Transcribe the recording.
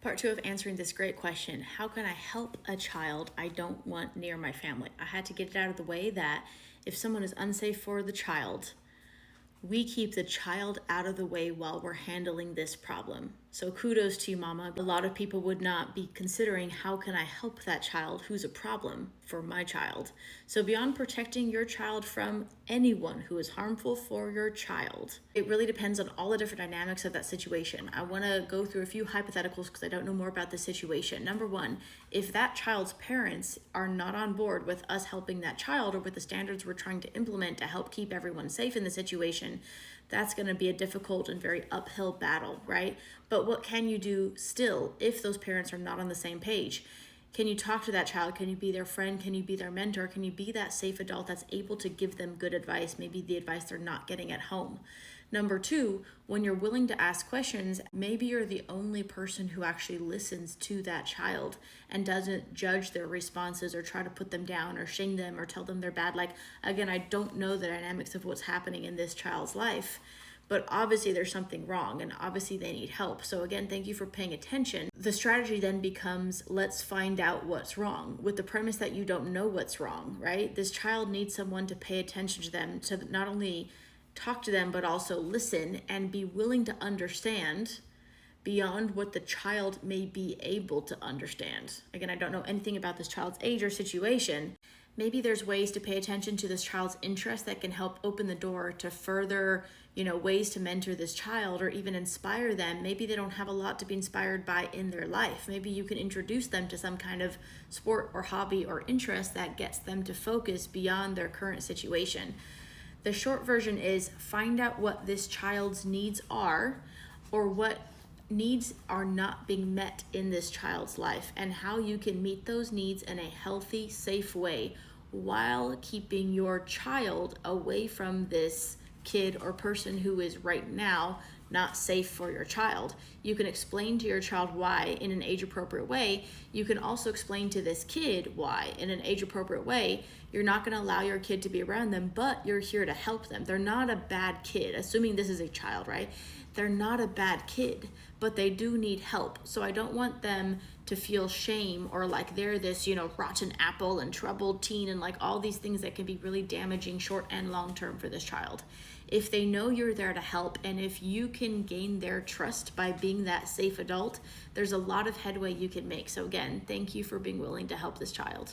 Part two of answering this great question: how can I help a child I don't want near my family? I had to get it out of the way that if someone is unsafe for the child, we keep the child out of the way while we're handling this problem. So kudos to you, mama. A lot of people would not be considering, how can I help that child who's a problem for my child? So beyond protecting your child from anyone who is harmful for your child, it really depends on all the different dynamics of that situation. I want to go through a few hypotheticals because I don't know more about the situation. Number one, if that child's parents are not on board with us helping that child or with the standards we're trying to implement to help keep everyone safe in the situation, that's going to be a difficult and very uphill battle, right? But what can you do still if those parents are not on the same page? Can you talk to that child? Can you be their friend? Can you be their mentor? Can you be that safe adult that's able to give them good advice, maybe the advice they're not getting at home? Number two, when you're willing to ask questions, maybe you're the only person who actually listens to that child and doesn't judge their responses or try to put them down or shame them or tell them they're bad. Like, again, I don't know the dynamics of what's happening in this child's life, but obviously there's something wrong and obviously they need help. So again, thank you for paying attention. The strategy then becomes, let's find out what's wrong, with the premise that you don't know what's wrong, right? This child needs someone to pay attention to them, to not only talk to them, but also listen and be willing to understand beyond what the child may be able to understand. Again, I don't know anything about this child's age or situation. Maybe there's ways to pay attention to this child's interest that can help open the door to further, ways to mentor this child or even inspire them. Maybe they don't have a lot to be inspired by in their life. Maybe you can introduce them to some kind of sport or hobby or interest that gets them to focus beyond their current situation. The short version is, find out what this child's needs are, or what needs are not being met in this child's life, and how you can meet those needs in a healthy, safe way while keeping your child away from this kid or person who is right now not safe for your child. You can explain to your child why in an age-appropriate way. You can also explain to this kid why in an age-appropriate way. You're not going to allow your kid to be around them, but you're here to help them. They're not a bad kid, assuming this is a child, right? They're not a bad kid, but they do need help. So I don't want them to feel shame or like they're this, rotten apple and troubled teen and like all these things that can be really damaging short and long term for this child. If they know you're there to help, and if you can gain their trust by being that safe adult, there's a lot of headway you can make. So again, thank you for being willing to help this child.